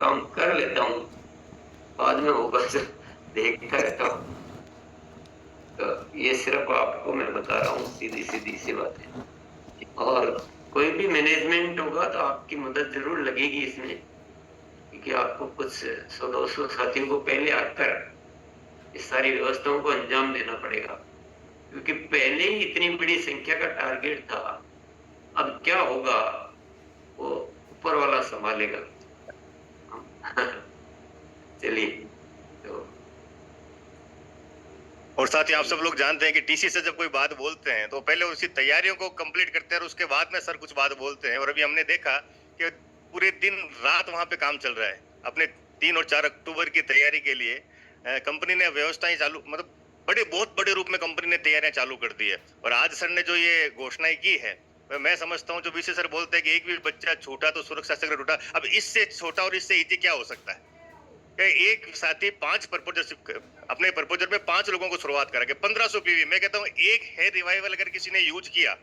काम कर लेता हूँ, बाद में होगा तो देखता रहता हूँ। तो ये सिर्फ़ आपको मैं बता रहा हूँ सीधी-सीधी सी बातें। और कोई भी मैनेजमेंट होगा तो आपकी मदद ज़रूर लगेगी इसमें, क्योंकि आपको कुछ 100-200 साथियों को पहले आकर इस सारी व्यवस्थाओं को अंजाम देना पड़ेगा। क्योंकि पहले ही इतनी बड़ी संख्या का टारगेट था, अब क्या होगा वो ऊपर वाला सँभालेगा। हम चलिए तो और साथ ही आप सब लोग जानते हैं कि टीसी से जब कोई बात बोलते हैं तो पहले उसकी तैयारियों को कंप्लीट करते हैं और उसके बाद में सर कुछ बात बोलते हैं। और अभी हमने देखा कि पूरे दिन रात वहां पे काम चल रहा है अपने 3 और 4 अक्टूबर की तैयारी के लिए। कंपनी ने व्यवस्थाएं चालू मतलब बहुत बड़े रूप में कंपनी ने तैयारियां चालू कर दी है। और आज सर ने जो ये घोषणाएं की है, मैं समझता हूँ जो बीसी सर बोलते हैं कि एक भी बच्चा छूटा तो सुरक्षा से टूटा। अब इससे छोटा और इससे इजी क्या हो सकता है? एक साथी 5 प्रपोजल अपने प्रपोजल में 5 लोगों को शुरुआत करा के 1500 पीवी। मैं कहता हूँ एक हेयर रिवाइवल अगर किसी ने यूज किया,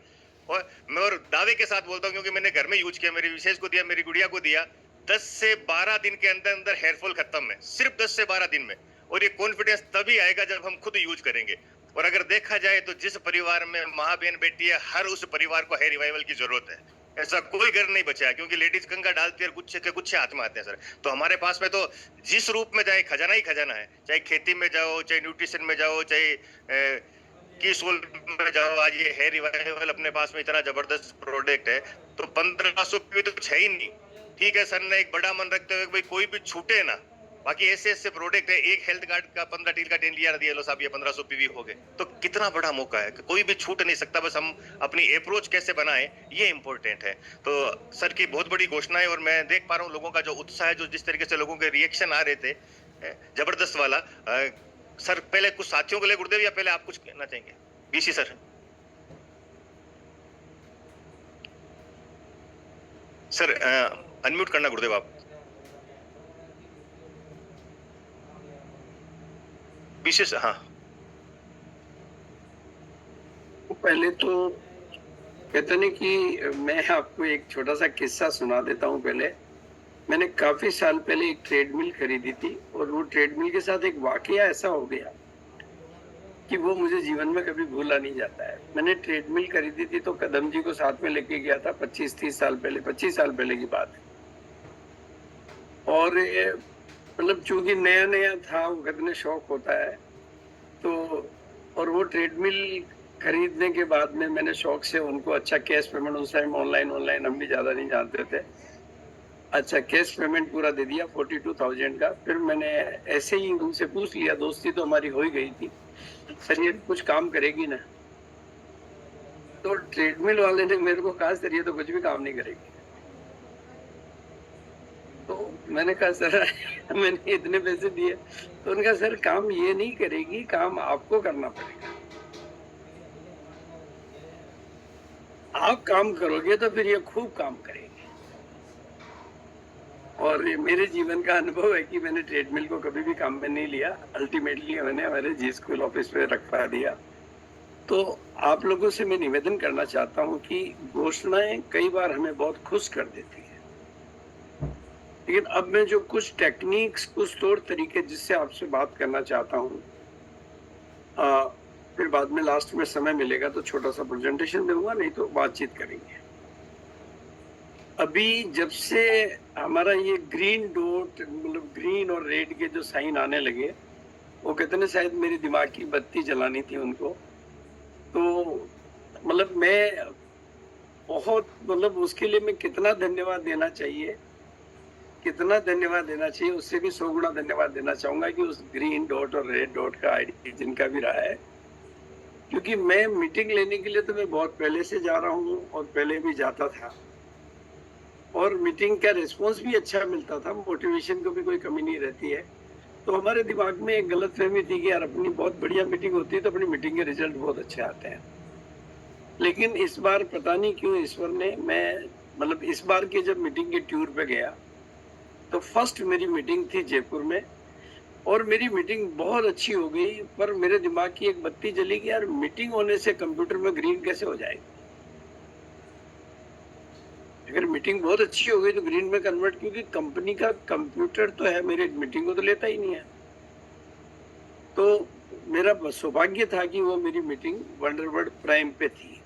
और मैं और दावे के साथ बोलता हूँ क्योंकि मैंने घर में यूज किया, मेरी विशेष को दिया, मेरी गुड़िया को दिया, 10 से 12 दिन के अंदर अंदर हेयरफॉल खत्म है, सिर्फ 10 से 12 दिन में। और ये कॉन्फिडेंस तभी आएगा जब हम खुद यूज करेंगे। और अगर देखा जाए तो जिस परिवार में माँ बहन बेटी है, हर उस परिवार को हेयर रिवाइवल की जरूरत है। ऐसा कोई घर नहीं बचा है, क्योंकि लेडीज कंगा डालती है और गुच्छे के गुच्छे हाथ में आते हैं सर। तो हमारे पास में तो जिस रूप में जाए खजाना ही खजाना है, चाहे खेती में जाओ, चाहे न्यूट्रिशन में जाओ, चाहे किस सोल में जाओ। आज ये हेयर रिवाइवल अपने पास में इतना जबरदस्त प्रोडक्ट है, तो 1500 भी तो कुछ है ही नहीं। ठीक है, सर ने एक बड़ा मन रखते हुए भाई कोई भी छूटे ना। बाकी ऐसे ऐसे प्रोडक्ट है, एक हेल्थ कार्ड का 15 डील का 10 लिया दिया, लो साहब ये 1500 पीवी हो गए। तो कितना बड़ा मौका है, कोई भी छूट नहीं सकता। बस हम अपनी अप्रोच कैसे बनाएं, ये इंपॉर्टेंट है। तो सर की बहुत बड़ी घोषणा है, और मैं देख पा रहा हूँ लोगों का जो उत्साह है, जो जिस तरीके से लोगों के रिएक्शन आ रहे थे जबरदस्त वाला। सर पहले कुछ साथियों के लिए गुरुदेव, या पहले आप कुछ कहना चाहेंगे? BC sir. सर अनम्यूट करना गुरुदेव आप। बीसी सर, हाँ। पहले तो कहते नहीं कि मैं आपको एक छोटा सा किस्सा सुना देता हूँ। पहले मैंने काफी साल पहले एक ट्रेडमिल खरीदी थी, और वो ट्रेडमिल के साथ एक वाकया ऐसा हो गया कि वो मुझे जीवन में कभी भूला नहीं जाता है। मैंने ट्रेडमिल खरीदी थी तो कदम जी को साथ में लेके गया था 25-30 साल पहले, 25 साल पहले की बात है। और मतलब चूंकि नया नया था, वो कितने शौक होता है तो। और वो ट्रेडमिल खरीदने के बाद में मैंने शौक से उनको अच्छा कैश पेमेंट, उस टाइम ऑनलाइन हम भी ज्यादा नहीं जानते थे, अच्छा कैश पेमेंट पूरा दे दिया 42,000 का। फिर मैंने ऐसे ही उनसे पूछ लिया, दोस्ती तो हमारी हो ही गई थी, सर ये कुछ काम करेगी ना? तो ट्रेडमिल वाले ने मेरे को कहा सर ये तो कुछ भी काम नहीं करेगी। तो मैंने कहा सर मैंने इतने पैसे दिए, तो उनका सर काम ये नहीं करेगी, काम आपको करना पड़ेगा। आप काम करोगे तो फिर ये खूब काम करेगी। और ये मेरे जीवन का अनुभव है कि मैंने ट्रेडमिल को कभी भी काम में नहीं लिया, अल्टीमेटली मैंने हमारे जी स्कूल ऑफिस में रखवा दिया। तो आप लोगों से मैं निवेदन करना चाहता हूँ कि घोषणाएं कई बार हमें बहुत खुश कर देती है, लेकिन अब मैं जो कुछ टेक्निक्स, कुछ तौर तरीके जिससे आपसे बात करना चाहता हूँ, फिर बाद में लास्ट में समय मिलेगा तो छोटा सा प्रेजेंटेशन दूंगा, नहीं तो बातचीत करेंगे। अभी जब से हमारा ये ग्रीन डॉट, मतलब ग्रीन और रेड के जो साइन आने लगे, वो कहते हैं शायद मेरी दिमाग की बत्ती जलानी थी उनको। तो मतलब मैं बहुत, मतलब उसके लिए मैं कितना धन्यवाद देना चाहिए, कितना धन्यवाद देना चाहिए, उससे भी 100 गुना धन्यवाद देना चाहूंगा कि उस ग्रीन डॉट और रेड डॉट का आईडी जिनका भी रहा है। क्योंकि मैं मीटिंग लेने के लिए तो मैं बहुत पहले से जा रहा हूँ और पहले भी जाता था, और मीटिंग का रिस्पॉन्स भी अच्छा मिलता था, मोटिवेशन को भी कोई कमी नहीं रहती है। तो हमारे दिमाग में एक गलत फहमी थी कि यार अपनी बहुत बढ़िया मीटिंग होती है तो अपनी मीटिंग के रिजल्ट बहुत अच्छे आते हैं। लेकिन इस बार पता नहीं क्यों ईश्वर ने, मैं मतलब इस बार की जब मीटिंग के टूर पे गया तो फर्स्ट मेरी मीटिंग थी जयपुर में, और मेरी मीटिंग बहुत अच्छी हो गई। पर मेरे दिमाग की एक बत्ती जली कि यार मीटिंग होने से कंप्यूटर में ग्रीन कैसे हो जाएगी। अगर मीटिंग बहुत अच्छी हो गई तो ग्रीन में कन्वर्ट, क्योंकि कंपनी का कंप्यूटर तो है, मेरे मीटिंग को तो लेता ही नहीं है। तो मेरा सौभाग्य था कि वो मेरी मीटिंग वंडरवर्ड प्राइम पे थी,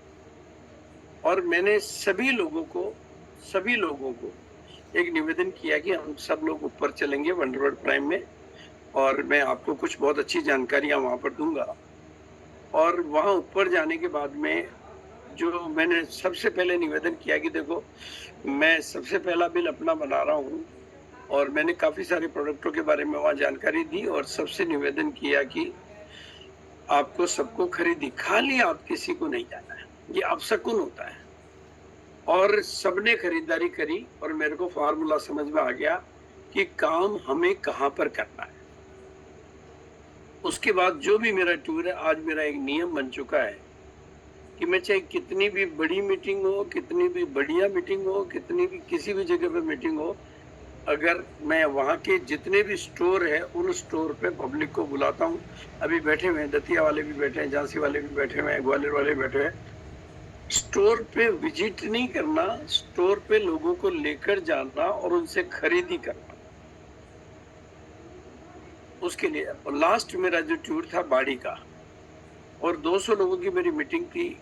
और मैंने सभी लोगों को एक निवेदन किया कि हम सब लोग ऊपर चलेंगे वंडरवर्ड प्राइम में, और मैं आपको कुछ बहुत अच्छी जानकारियां वहां पर दूंगा। और वहां ऊपर जाने के बाद में जो मैंने सबसे पहले निवेदन किया कि देखो, मैं सबसे पहला बिल अपना बना रहा हूँ, और मैंने काफी सारे प्रोडक्टों के बारे में वहां जानकारी दी, और सबसे निवेदन किया कि आपको सबको खरीदी, खाली आप किसी को नहीं जाना है, ये अपशकुन होता है। और सबने खरीदारी करी, और मेरे को फार्मूला समझ में आ गया कि काम हमें कहाँ पर करना है। उसके बाद जो भी मेरा टूर है, आज मेरा एक नियम बन चुका है कि मैं चाहे कितनी भी बड़ी मीटिंग हो, कितनी भी बढ़िया मीटिंग हो, कितनी भी किसी भी जगह पे मीटिंग हो, अगर मैं वहाँ के जितने भी स्टोर है उन स्टोर पे पब्लिक को बुलाता हूँ। अभी बैठे हुए हैं, दतिया वाले भी बैठे हैं, झांसी वाले भी बैठे हुए हैं, ग्वालियर वाले भी बैठे हैं। स्टोर पे विजिट नहीं करना, स्टोर पे लोगों को लेकर जाना और उनसे खरीदी करना, उसके लिए। और लास्ट मेरा जो टूर था बाड़ी का, और 200 लोगों की मेरी मीटिंग थी,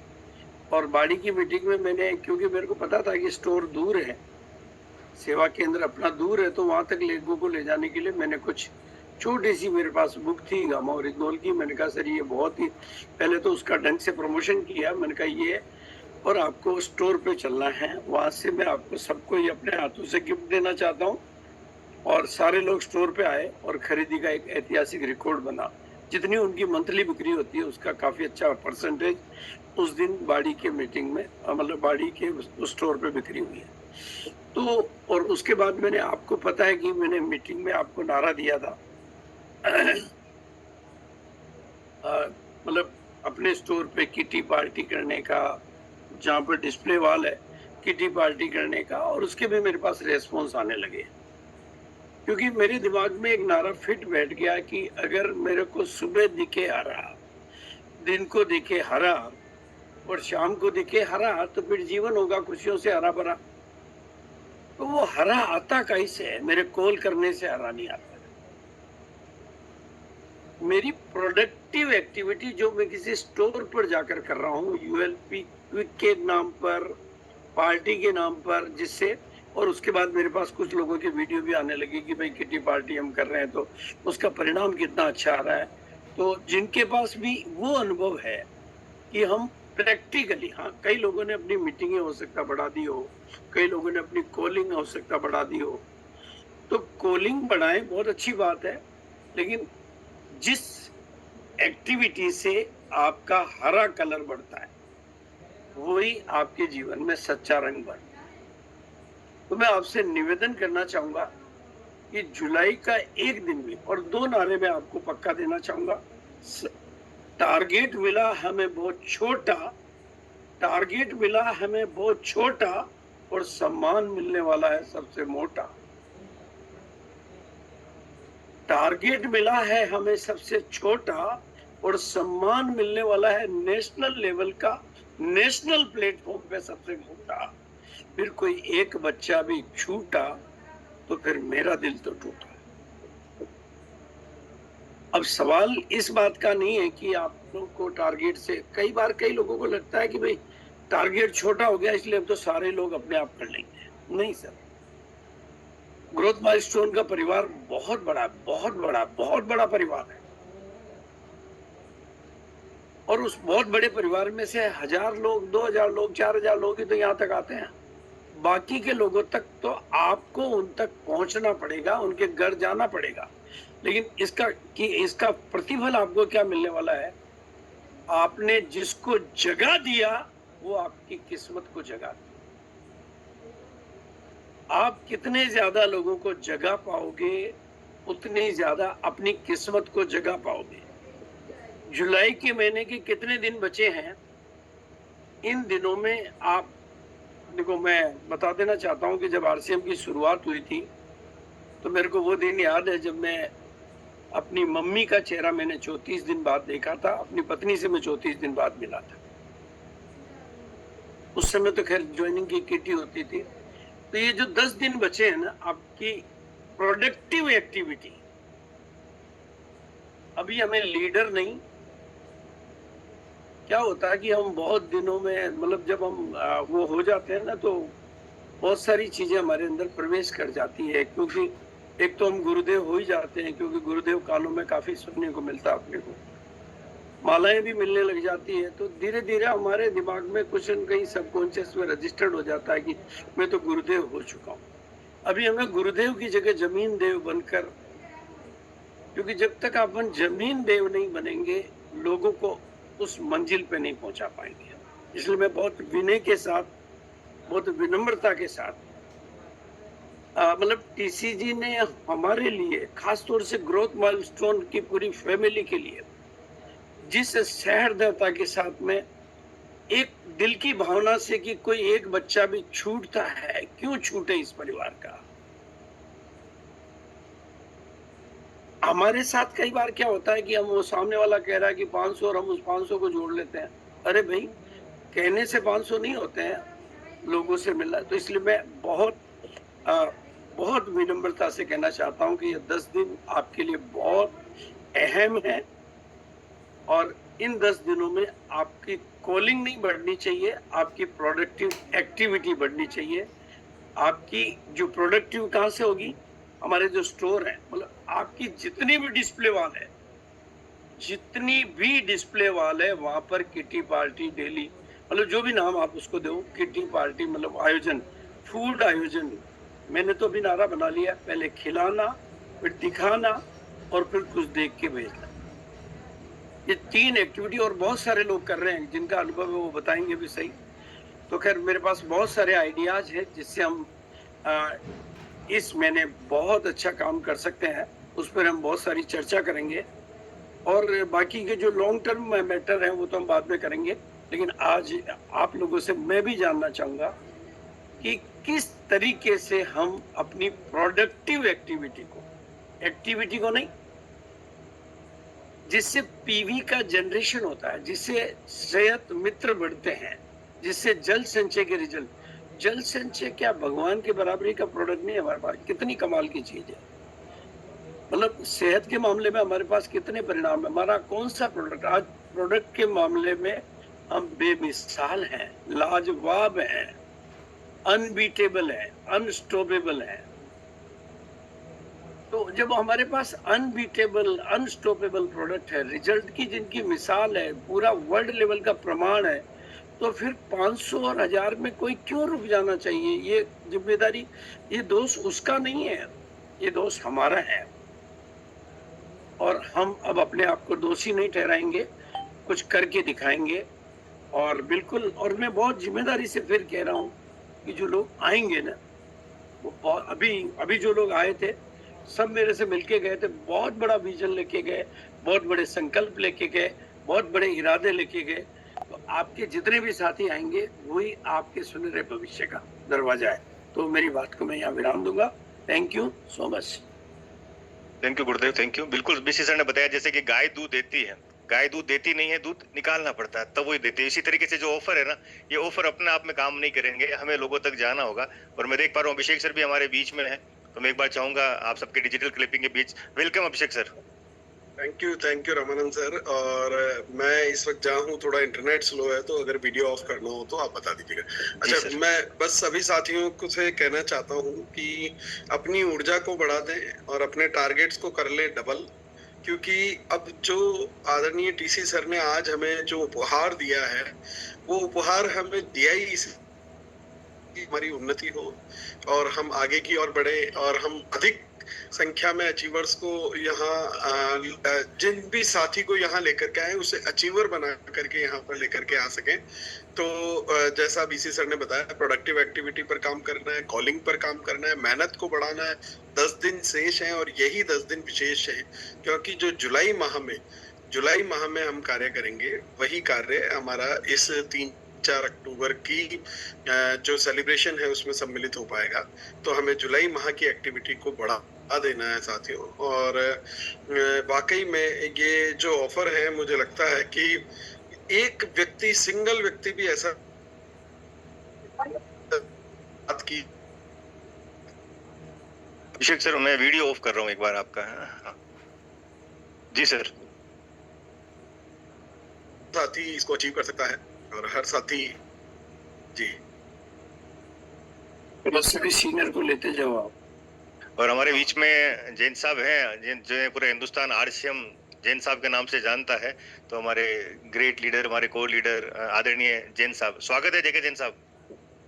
और बाड़ी की मीटिंग में मैंने, क्योंकि मेरे को पता था कि स्टोर दूर है, सेवा केंद्र अपना दूर है, तो वहां तक लोगों को ले जाने के लिए मैंने कुछ छोटी सी मेरे पास बुक थी गामा ओरिजिनल की। मैंने कहा सर ये बहुत ही, पहले तो उसका ढंग से प्रमोशन किया, मैंने कहा ये, और आपको स्टोर पे चलना है, वहां से मैं आपको सबको ये अपने हाथों से गिफ्ट देना चाहता हूँ। और सारे लोग स्टोर पे आए और खरीदी का एक ऐतिहासिक रिकॉर्ड बना। जितनी उनकी मंथली बिक्री होती है उसका काफी अच्छा परसेंटेज उस दिन बाड़ी के मीटिंग में, मतलब बाड़ी के उस स्टोर पे बिक्री हुई है। तो और उसके बाद मैंने, आपको पता है कि मैंने मीटिंग में आपको नारा दिया था मतलब अपने स्टोर पे किटी पार्टी करने का, जहाँ पर डिस्प्ले वॉल है, किटी पार्टी करने का, और उसके भी मेरे पास रेस्पॉन्स आने लगे, क्योंकि मेरे दिमाग में एक नारा फिट बैठ गया कि अगर मेरे को सुबह दिखे हरा, दिन को दिखे हरा और शाम को दिखे हरा, तो फिर जीवन होगा खुशियों से हरा भरा। तो वो हरा आता कैसे है? मेरे कॉल करने से हरा नहीं आता। मेरी प्रोडक्टिव एक्टिविटी जो मैं किसी स्टोर पर जाकर कर रहा हूँ, यूएलपी क्विक के नाम पर, पार्टी के नाम पर, जिससे, और उसके बाद मेरे पास कुछ लोगों की वीडियो भी आने लगी कि भाई किटी पार्टी हम कर रहे हैं तो उसका परिणाम कितना अच्छा आ रहा है। तो जिनके पास भी वो अनुभव है कि हम प्रैक्टिकली, हाँ, कई लोगों ने अपनी मीटिंगें हो सकता बढ़ा दी हो, कई लोगों ने अपनी कॉलिंग हो सकता बढ़ा दी हो, तो कॉलिंग बढ़ाएं, बहुत अच्छी बात है, लेकिन जिस एक्टिविटी से आपका हरा कलर बढ़ता है वही आपके जीवन में सच्चा रंग बढ़ता है। तो मैं आपसे निवेदन करना चाहूंगा कि जुलाई का एक दिन में, और 2 नारे में आपको पक्का देना चाहूंगा। टारगेट मिला हमें बहुत छोटा, टारगेट मिला हमें बहुत छोटा, और सम्मान मिलने वाला है सबसे मोटा। टारगेट मिला है हमें सबसे छोटा, और सम्मान मिलने वाला है नेशनल लेवल का, नेशनल प्लेटफॉर्म पे सबसे मोटा। फिर कोई एक बच्चा भी छूटा तो फिर मेरा दिल तो टूटा। अब सवाल इस बात का नहीं है कि आप लोग को टारगेट से, कई बार कई लोगों को लगता है कि भाई टारगेट छोटा हो गया इसलिए अब तो सारे लोग अपने आप कर लेंगे। नहीं सर, ग्रोथ माइलस्टोन का परिवार बहुत बड़ा, बहुत बड़ा, बहुत बड़ा परिवार है, और उस बहुत बड़े परिवार में से 1000 लोग, 2000 लोग, 4000 लोग ही तो यहाँ तक आते हैं। बाकी के लोगों तक तो आपको उन तक पहुंचना पड़ेगा, उनके घर जाना पड़ेगा। लेकिन इसका प्रतिफल आपको क्या मिलने वाला है? आपने जिसको जगह दिया वो आपकी किस्मत को जगा दी। आप कितने ज्यादा लोगों को जगा पाओगे उतनी ज्यादा अपनी किस्मत को जगा पाओगे। जुलाई के महीने के कितने दिन बचे हैं? इन दिनों में आप देखो, मैं बता देना चाहता हूं कि जब आरसीएम की शुरुआत हुई थी तो मेरे को वो दिन याद है जब मैं अपनी मम्मी का चेहरा मैंने 34 दिन बाद देखा था। अपनी पत्नी से मैं 34 दिन बाद मिला था। उस समय तो खैर ज्वाइनिंग की किटी होती थी, तो ये जो 10 दिन बचे हैं ना आपकी प्रोडक्टिव एक्टिविटी, अभी हमें लीडर नहीं, क्या होता है कि हम बहुत दिनों में मतलब जब हम वो हो जाते हैं ना तो बहुत सारी चीजें हमारे अंदर प्रवेश कर जाती है, क्योंकि एक तो हम गुरुदेव हो ही जाते हैं, क्योंकि गुरुदेव कालों में काफी सुनने को मिलता है अपने को, मालाएं भी मिलने लग जाती है, तो धीरे धीरे हमारे दिमाग में कुछ न कहीं सबकॉन्शियस में रजिस्टर्ड हो जाता है कि मैं तो गुरुदेव हो चुका हूँ। अभी हमें गुरुदेव की जगह जमीन देव बनकर, क्योंकि जब तक अपन जमीन देव नहीं बनेंगे लोगों को उस मंजिल पे नहीं पहुंचा पाएंगे। इसलिए मैं बहुत विनय के साथ, बहुत विनम्रता के साथ मतलब टीसीजी ने हमारे लिए खासतौर से ग्रोथ माइलस्टोन की पूरी फैमिली के लिए जिस सहृदयता के साथ में, एक दिल की भावना से कि कोई एक बच्चा भी छूटता है, क्यों छूटे इस परिवार का। हमारे साथ कई बार क्या होता है कि हम, वो सामने वाला कह रहा है कि 500 और हम उस 500 को जोड़ लेते हैं। अरे भाई, कहने से 500 नहीं होते हैं, लोगों से मिलना। तो इसलिए मैं बहुत विनम्रता से कहना चाहता हूं कि ये 10 दिन आपके लिए बहुत अहम है, और इन 10 दिनों में आपकी कॉलिंग नहीं बढ़नी चाहिए, आपकी प्रोडक्टिव एक्टिविटी बढ़नी चाहिए। आपकी जो प्रोडक्टिव कहाँ से होगी, हमारे जो स्टोर है, मतलब आपकी जितनी भी डिस्प्ले वाल है वहां पर किटी पार्टी डेली, मतलब जो भी नाम आप उसको दो, किटी पार्टी मतलब आयोजन, फूड आयोजन। मैंने तो अभी नारा बना लिया, पहले खिलाना, फिर दिखाना और फिर कुछ देख के भेजना। ये 3 एक्टिविटी और बहुत सारे लोग कर रहे हैं, जिनका अनुभव है वो बताएंगे भी सही। तो खैर मेरे पास बहुत सारे आइडियाज हैं जिससे हम इस महीने बहुत अच्छा काम कर सकते हैं, उस पर हम बहुत सारी चर्चा करेंगे, और बाकी के जो लॉन्ग टर्म मैटर हैं वो तो हम बाद में करेंगे। लेकिन आज आप लोगों से मैं भी जानना चाहूंगा कि किस तरीके से हम अपनी प्रोडक्टिव एक्टिविटी को नहीं, जिससे पीवी का जनरेशन होता है, जिससे सेहत मित्र बढ़ते हैं, जिससे जल संचय के रिजल्ट, जल संचय क्या भगवान के बराबरी का प्रोडक्ट नहीं है हमारे पास, कितनी कमाल की चीज है। मतलब सेहत के मामले में हमारे पास कितने परिणाम है, हमारा कौन सा प्रोडक्ट, आज प्रोडक्ट के मामले में हम बेमिसाल हैं, लाजवाब हैं, अनबीटेबल है, अनस्टॉपेबल है। तो जब हमारे पास अनबीटेबल अनस्टॉपेबल प्रोडक्ट है, रिजल्ट की जिनकी मिसाल है, पूरा वर्ल्ड लेवल का प्रमाण है, तो फिर 500 और 1000 में कोई क्यों रुक जाना चाहिए। ये जिम्मेदारी, ये दोष उसका नहीं है, ये दोष हमारा है, और हम अब अपने आप को दोषी नहीं ठहराएंगे, कुछ करके दिखाएंगे। और बिल्कुल, और मैं बहुत जिम्मेदारी से फिर कह रहा हूँ कि जो लोग आएंगे ना, वो अभी जो लोग आए थे सब मेरे से मिलके गए थे, बहुत बड़ा विजन लेके गए, बहुत बड़े संकल्प लेके गए, बहुत बड़े इरादे लेके गए। तो आपके जितने भी साथी आएंगे वही आपके सुनहरे भविष्य का दरवाजा है। तो मेरी बात को मैं यहाँ विराम दूंगा। Thank you so much. Thank you Gurudev, thank you. बिल्कुल बीसी सर ने बताया जैसे कि गाय दूध देती है, गाय दूध देती नहीं है, दूध निकालना पड़ता है तब वही देती है। इसी तरीके से जो ऑफर है ना, ये ऑफर अपने आप में काम नहीं करेंगे, हमें लोगों तक जाना होगा। और मैं देख पा रहा हूँ अभिषेक सर भी हमारे बीच में है, तो मैं एक बार चाहूंगा आप सबके डिजिटल क्लिपिंग के बीच। Welcome Abhishek sir. Thank you Ramanand sir. और मैं इस वक्त जहाँ हूँ थोड़ा इंटरनेट स्लो है, तो अगर वीडियो ऑफ करना हो तो आप बता दीजिएगा। अच्छा, मैं बस सभी साथियों को से कहना चाहता हूँ कि अपनी ऊर्जा को बढ़ा दें और अपने टारगेट्स को कर ले डबल, क्योंकि अब जो आदरणीय टीसी सर ने आज हमें जो उपहार दिया है, वो उपहार हमें दिया ही हमारी उन्नति हो और हम आगे की ओर बढ़े, और हम अधिक संख्या में अचीवर्स को यहाँ, जिन भी साथी को यहाँ लेकर के आए उसे अचीवर बना करके यहाँ पर लेकर के आ सके। तो जैसा बीसी सर ने बताया, प्रोडक्टिव एक्टिविटी पर काम करना है, कॉलिंग पर काम करना है, मेहनत को बढ़ाना है। 10 दिन शेष हैं और यही 10 दिन विशेष है, क्योंकि जो जुलाई माह में हम कार्य करेंगे, वही कार्य हमारा इस 3-4 अक्टूबर की जो सेलिब्रेशन है उसमें सम्मिलित हो पाएगा। तो हमें जुलाई माह की एक्टिविटी को बढ़ा देना है साथियों। और वाकई में ये जो ऑफर है, मुझे लगता है कि एक व्यक्ति, सिंगल व्यक्ति भी ऐसा बात की अभिषेक सर, मैं वीडियो ऑफ कर रहा हूँ एक बार आपका। हाँ। जी सर। साथी इसको अचीव कर सकता है और हर साथी जी सभी सीनियर को लेते जाओ आप। और हमारे बीच में जैन साहब हैं, जो पूरे हिंदुस्तान आरसीएम जैन साहब के नाम से जानता है, तो हमारे ग्रेट लीडर, हमारे को लीडर आदरणीय जैन साहब, स्वागत है जेके जैन साहब।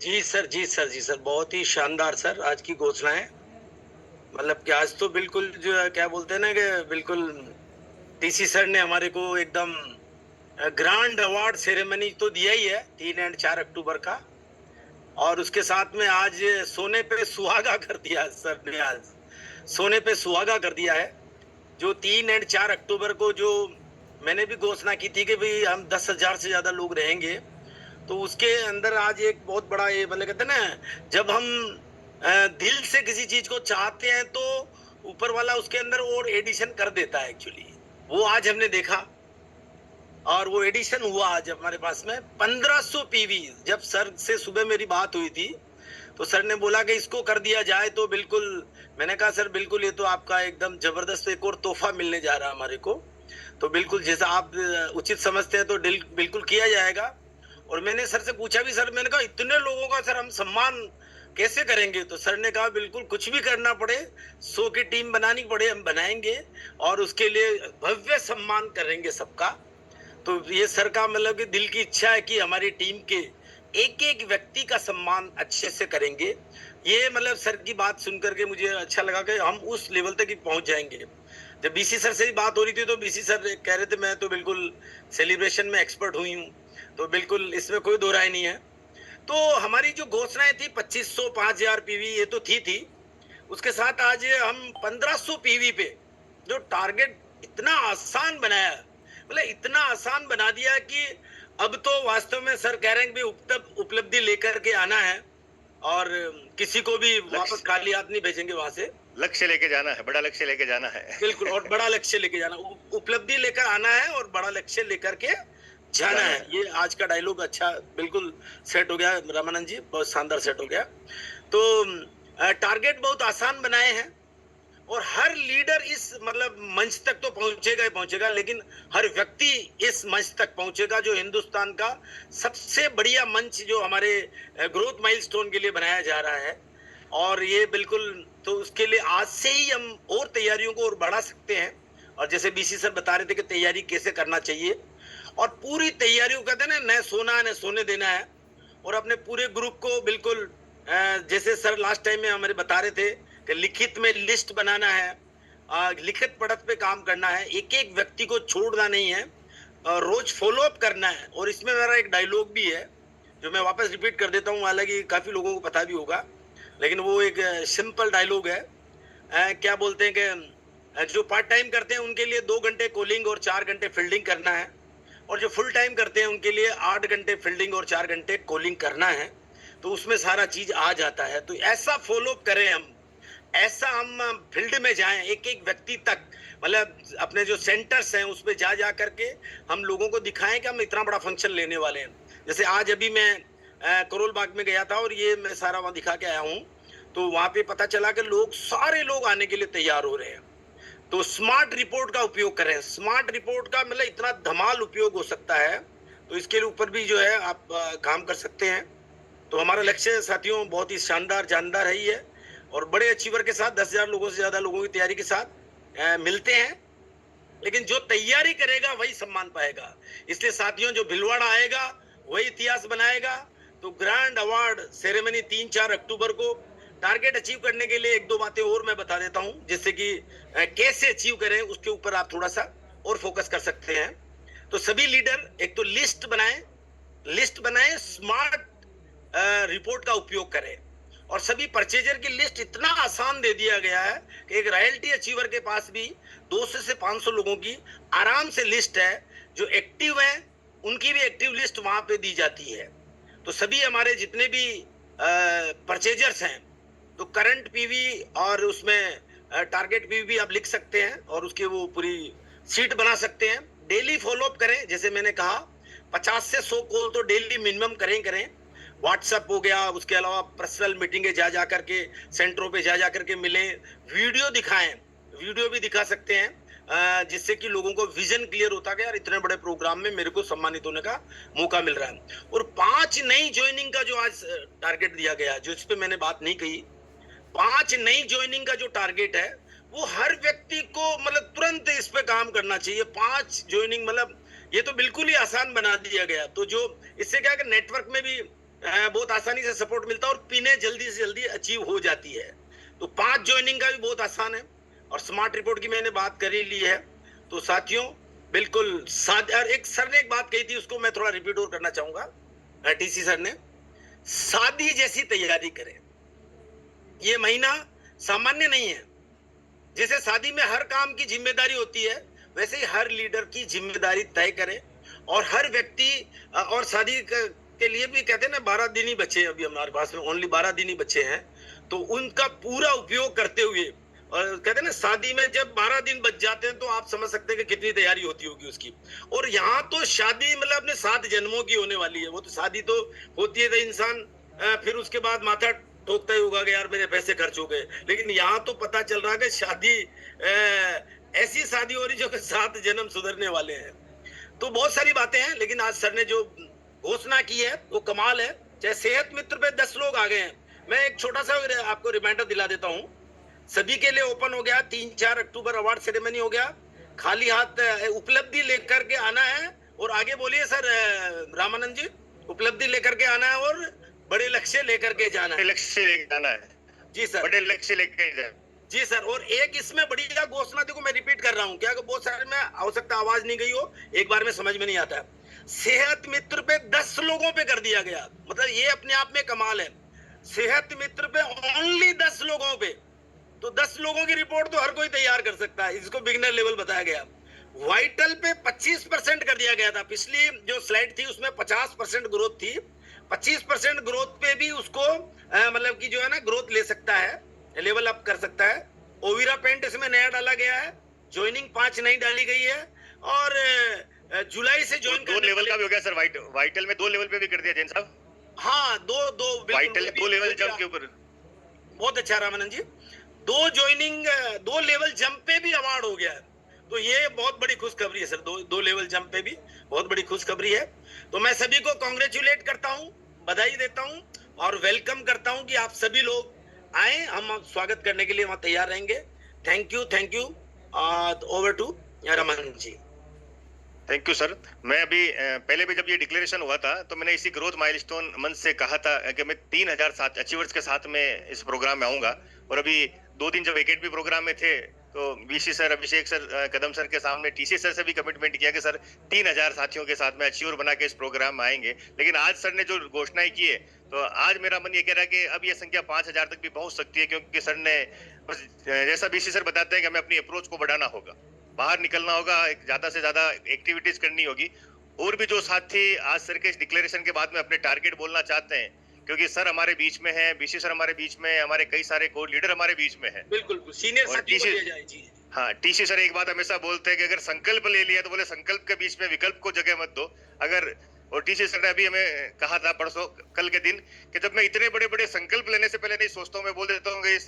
जी सर, जी सर, जी सर, बहुत ही शानदार सर आज की घोषणाएं। मतलब कि आज तो बिल्कुल जो है क्या बोलते हैं ना कि बिल्कुल टीसी सर ने हमारे को एकदम ग्रांड अवार्ड सेरेमनी तो दिया ही है 3 और 4 अक्टूबर का, और उसके साथ में आज सोने पे सुहागा कर दिया सर ने। आज सोने पे सुहागा कर दिया है। जो 3 और 4 अक्टूबर को जो मैंने भी घोषणा की थी कि भाई हम 10,000 से ज्यादा लोग रहेंगे, तो उसके अंदर आज एक बहुत बड़ा ये मतलब कहते हैं ना, जब हम दिल से किसी चीज को चाहते हैं तो ऊपर वाला उसके अंदर और एडिशन कर देता है एक्चुअली। वो आज हमने देखा और वो एडिशन हुआ आज हमारे पास में 1500 पीवी। जब सर से सुबह मेरी बात हुई थी तो सर ने बोला कि इसको कर दिया जाए, तो बिल्कुल मैंने कहा सर बिल्कुल ये तो आपका एकदम जबरदस्त एक और तोहफा मिलने जा रहा है हमारे को, तो बिल्कुल जैसा आप उचित समझते हैं तो बिल्कुल किया जाएगा। और मैंने सर से पूछा भी, सर मैंने कहा इतने लोगों का सर हम सम्मान कैसे करेंगे, तो सर ने कहा बिल्कुल कुछ भी करना पड़े, 100 की टीम बनानी पड़े हम बनाएंगे और उसके लिए भव्य सम्मान करेंगे सबका। तो ये सर का मतलब कि दिल की इच्छा है कि हमारी टीम के एक एक व्यक्ति का सम्मान अच्छे से करेंगे। ये मतलब सर की बात सुनकर के मुझे अच्छा लगा कि हम उस लेवल तक ही पहुंच जाएंगे। जब बीसी सर से बात हो रही थी तो बीसी सर कह रहे थे मैं तो बिल्कुल सेलिब्रेशन में एक्सपर्ट हुई हूँ, तो बिल्कुल इसमें कोई दो राय नहीं है। तो हमारी जो घोषणाएं थी 2500 5000 पीवी ये तो थी। उसके साथ आज हम 1500 पीवी पे जो टारगेट इतना आसान बनाया, मतलब इतना आसान बना दिया कि अब तो वास्तव में सर कह रहे हैं कि उपलब्धि लेकर के आना है और किसी को भी वापस खाली हाथ नहीं भेजेंगे वहां से। लक्ष्य लेके जाना है, बड़ा लक्ष्य लेके जाना है। बिल्कुल, और बड़ा लक्ष्य लेके जाना, उपलब्धि लेकर आना है और बड़ा लक्ष्य लेकर के जाना है। ये आज का डायलॉग अच्छा बिल्कुल सेट हो गया रामानंद जी, बहुत शानदार सेट हो गया। तो टारगेट बहुत आसान बनाए हैं और हर लीडर इस मतलब मंच तक तो पहुंचेगा ही पहुंचेगा, लेकिन हर व्यक्ति इस मंच तक पहुंचेगा जो हिंदुस्तान का सबसे बढ़िया मंच जो हमारे ग्रोथ माइलस्टोन के लिए बनाया जा रहा है। और ये बिल्कुल तो उसके लिए आज से ही हम और तैयारियों को और बढ़ा सकते हैं। और जैसे बीसी सर बता रहे थे कि तैयारी कैसे करना चाहिए, और पूरी तैयारियों कहते हैं ना, न सोना न सोने देना है। और अपने पूरे ग्रुप को बिल्कुल जैसे सर लास्ट टाइम में हमारे बता रहे थे कि लिखित में लिस्ट बनाना है, लिखित पढ़त पे काम करना है, एक एक व्यक्ति को छोड़ना नहीं है, रोज फॉलो अप करना है। और इसमें मेरा एक डायलॉग भी है जो मैं वापस रिपीट कर देता हूँ, हालांकि काफी लोगों को पता भी होगा, लेकिन वो एक सिंपल डायलॉग है। क्या बोलते हैं कि जो पार्ट टाइम करते हैं उनके लिए 2 घंटे कॉलिंग और 4 घंटे फील्डिंग करना है, और जो फुल टाइम करते हैं उनके लिए 8 घंटे फील्डिंग और 4 घंटे कॉलिंग करना है। तो उसमें सारा चीज आ जाता है। तो ऐसा फॉलो अप करें हम, ऐसा हम फील्ड में जाएं, एक एक व्यक्ति तक, मतलब अपने जो सेंटर्स हैं उस पे जा करके हम लोगों को दिखाएं कि हम इतना बड़ा फंक्शन लेने वाले हैं। जैसे आज अभी मैं करोल बाग में गया था और ये मैं सारा वहां दिखा के आया हूँ, तो वहां पे पता चला कि सारे लोग आने के लिए तैयार हो रहे हैं। तो स्मार्ट रिपोर्ट का उपयोग करें। स्मार्ट रिपोर्ट का मतलब इतना धमाल उपयोग हो सकता है, तो इसके ऊपर भी जो है आप काम कर सकते हैं। तो हमारा लक्ष्य साथियों बहुत ही शानदार जानदार है ही है, और बड़े अचीवर के साथ 10,000 लोगों से ज्यादा लोगों की तैयारी के साथ मिलते हैं। लेकिन जो तैयारी करेगा वही सम्मान पाएगा। इसलिए साथियों जो भिलवाड़ा आएगा वही इतिहास बनाएगा। तो ग्रैंड अवार्ड सेरेमनी 3-4 अक्टूबर को। टारगेट अचीव करने के लिए 1-2 बातें और मैं बता देता हूं, जिससे कि कैसे अचीव करें उसके ऊपर आप थोड़ा सा और फोकस कर सकते हैं। तो सभी लीडर एक तो लिस्ट बनाएं, स्मार्ट रिपोर्ट का उपयोग करें। और सभी परचेजर की लिस्ट इतना आसान दे दिया गया है कि एक रॉयल्टी अचीवर के पास भी 200 से 500 लोगों की आराम से लिस्ट है। जो एक्टिव है उनकी भी एक्टिव लिस्ट वहां पे दी जाती है। तो सभी हमारे जितने भी परचेजर्स हैं, तो करंट पीवी और उसमें टारगेट पीवी भी आप लिख सकते हैं और उसकी वो पूरी सीट बना सकते हैं। डेली फॉलोअप करें, जैसे मैंने कहा 50 से 100 कॉल तो डेली मिनिमम करें। व्हाट्सएप हो गया, उसके अलावा पर्सनल मीटिंगें जा करके, सेंटरों पे जा करके मिले, वीडियो दिखाएं, वीडियो भी दिखा सकते हैं, जिससे कि लोगों को विजन क्लियर होता है यार इतने बड़े प्रोग्राम में मेरे को सम्मानित होने का मौका मिल रहा है। और 5 नई ज्वाइनिंग का जो आज टारगेट दिया गया, जो इस पे मैंने बात नहीं कही, 5 नई ज्वाइनिंग का जो टारगेट है वो हर व्यक्ति को मतलब तुरंत इस पे काम करना चाहिए। 5 ज्वाइनिंग मतलब ये तो बिल्कुल ही आसान बना दिया गया। तो जो इससे क्या है कि नेटवर्क में भी बहुत आसानी से सपोर्ट मिलता है और पिने जल्दी से जल्दी अचीव हो जाती है। तो 5 ज्वाइनिंग का भी बहुत आसान है। और स्मार्ट रिपोर्ट की मैंने बात कर ही ली है। तो साथियों बिल्कुल और एक सर ने एक बात कही थी, उसको मैं थोड़ा रिपीट और करना चाहूंगा। टीसी सर ने, शादी जैसी तैयारी करें। ये महीना सामान्य नहीं है। जैसे शादी में हर काम की जिम्मेदारी होती है, वैसे ही हर लीडर की जिम्मेदारी तय करे। और हर व्यक्ति और शादी के लिए भी कहते हैं ना 12 दिन ही बचे, अभी हमारे पास में ओनली 12 दिन ही बचे हैं। तो उनका पूरा उपयोग करते हुए, और कहते हैं ना शादी में जब 12 दिन बच जाते हैं तो आप समझ सकते हैं कि कितनी तैयारी होती होगी उसकी। और यहाँ तो शादी मतलब अपने 7 जन्मों की होने वाली है। वो तो शादी तो होती है तो इंसान फिर उसके बाद माथा ठोकता ही होगा कि यार मेरे पैसे खर्च हो गए। लेकिन यहाँ तो पता चल रहा है कि शादी ऐसी शादी हो रही जो कि 7 जन्म सुधरने वाले हैं। तो बहुत सारी बातें हैं, लेकिन आज सर ने जो घोषणा की है वो कमाल है। चाहे सेहत मित्र पे 10 लोग आ गए हैं। मैं एक छोटा सा आपको रिमाइंडर दिला देता हूँ, सभी के लिए ओपन हो गया। 3-4 अक्टूबर अवार्ड सेरेमनी हो गया। खाली हाथ उपलब्धि लेकर के आना है। और आगे बोलिए सर रामानंद जी, उपलब्धि लेकर के आना है और बड़े लक्ष्य लेकर के जाना है। लक्ष्य लेकर जाना है जी सर, बड़े लक्ष्य लेकर जाए जी सर। और एक इसमें बढ़िया घोषणा, देखो मैं रिपीट कर रहा हूँ, क्या बहुत सारे में आवश्यकता आवाज नहीं गई हो, एक बार में समझ में नहीं आता है। सेहत मित्र पे 10 लोगों पे कर दिया गया, मतलब ये अपने आप में कमाल है। सेहत मित्र पे ओनली 10 लोगों पे, तो 10 लोगों की रिपोर्ट तो हर कोई तैयार कर सकता है। इसको बिगिनर लेवल बताया गया। वाइटल पे 25% कर दिया गया था। पिछली जो स्लाइड थी उसमें 50% ग्रोथ थी। 25% ग्रोथ पे भी उसको मतलब कि जो है ना ग्रोथ ले सकता है, लेवल अप कर सकता है। ओविरा पेंट इसमें नया डाला गया है। ज्वाइनिंग 5 नई डाली गई है। और जुलाई से ज्वाइन 2 लेवल का भी हो गया सर। वाइटल में 2 लेवल पे भी कर दिया जैन साहब। हाँ, दो वाइटल 2 लेवल जंप के ऊपर। बहुत अच्छा रामानंद जी, 2 ज्वाइनिंग 2 लेवल जंप पे भी अवार्ड हो गया है। तो ये बहुत बड़ी खुशखबरी है सर। 2 लेवल जंप पे भी बहुत बड़ी खुशखबरी है। तो मैं सभी को कांग्रेचुलेट करता हूँ, बधाई देता हूँ और वेलकम करता हूँ कि आप सभी लोग आए। हम स्वागत करने के लिए वहां तैयार रहेंगे। Thank you. Over to Raman ji. Thank you sir. मैं अभी पहले भी जब ये डिक्लेरेशन हुआ था तो मैंने इसी ग्रोथ माइलस्टोन मंच से कहा था कि मैं 3000 अचीवर्स के साथ में इस प्रोग्राम में आऊंगा। और अभी 2 दिन जब एकेडमी प्रोग्राम में थे तो वीसी सर, अभिषेक सर, कदम सर के सामने टीसी सर से भी कमिटमेंट किया कि सर 3000 साथियों के साथ में अचीवर बना के इस प्रोग्राम में आएंगे। लेकिन आज सर ने जो घोषणाएं की है तो आज मेरा मन ये कह रहा है कि अब ये संख्या 5000 तक भी पहुंच सकती है, क्योंकि सर ने बस जैसा बीसी सर बताते हैं कि हमें अपनी अप्रोच को बढ़ाना होगा, बाहर निकलना होगा, ज्यादा से ज्यादा एक्टिविटीज करनी होगी। और भी जो साथी आज सर के इस डिक्लेरेशन के बाद में अपने टारगेट बोलना चाहते हैं, क्योंकि सर हमारे बीच में है, बीसी सर हमारे बीच में, हमारे कई सारे कोर लीडर हमारे बीच में है। बिल्कुल सीनियर साथी को दिया जाए जी। हाँ, टीसी सर एक बात हमेशा बोलते हैं कि अगर संकल्प ले लिया तो बोले संकल्प के बीच में विकल्प को जगह मत दो। अगर और टीसी सर ने अभी हमें कहा था परसों कल के दिन कि जब मैं इतने बड़े बड़े संकल्प लेने से पहले नहीं सोचता हूँ, मैं बोल देता हूँ कि इस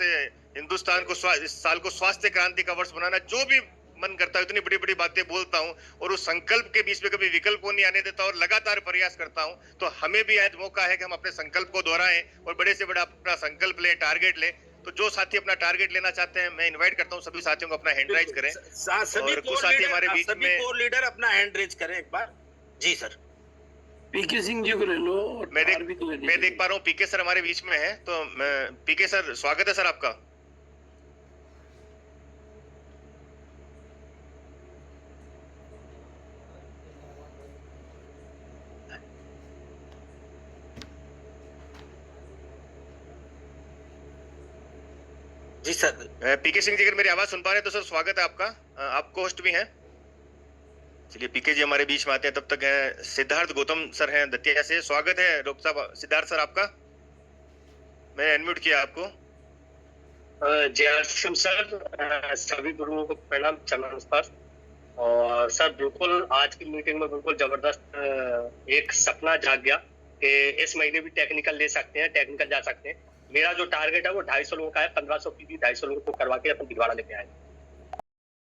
हिंदुस्तान को इस साल को स्वास्थ्य क्रांति का वर्ष बनाना, जो भी मन करता है इतनी बड़ी बड़ी बातें बोलता हूँ और उस संकल्प के बीच में कभी विकल्प को नहीं आने देता और लगातार प्रयास करता हूँ। तो हमें भी आज मौका है कि हम अपने संकल्प को दोहराएं और बड़े से बड़ा अपना संकल्प लें, टारगेट लें। तो जो साथी अपना टारगेट लेना चाहते हैं, मैं इनवाइट करता हूँ सभी साथियों को अपना हैंड राइज करें। सभी कुछ साथी हमारे बीच में कोर लीडर अपना हैंड रेज करें एक बार। जी सर। पीके सिंह जी को ले लो। मैं देख पा रहा हूँ पीके सर हमारे बीच में है। तो पीके सर, स्वागत है सर आपका। जी सर। पीके सिंह जी अगर मेरी आवाज सुन पा रहे हैं तो सर स्वागत है आपका। आप होस्ट भी हैं। चलिए पीके जी हमारे बीच में आते हैं, तब तक है सिद्धार्थ गौतम सर हैं दतिया से। स्वागत है डॉक्टर साहब सिद्धार्थ सर आपका। मैंने अनम्यूट किया आपको। जय श्याम सर, सभी गुरुओं को प्रणाम, चरण नमस्कार। और सर बिल्कुल आज की मीटिंग में बिल्कुल जबरदस्त एक सपना जाग गया कि इस महीने भी टेक्निकल ले सकते हैं, टेक्निकल जा सकते हैं। मेरा जो टारगेट है वो 250 लोगों का है, 1500 पीवी 250 लोगों को करवा के अपन भिलवाड़ा लेके आए।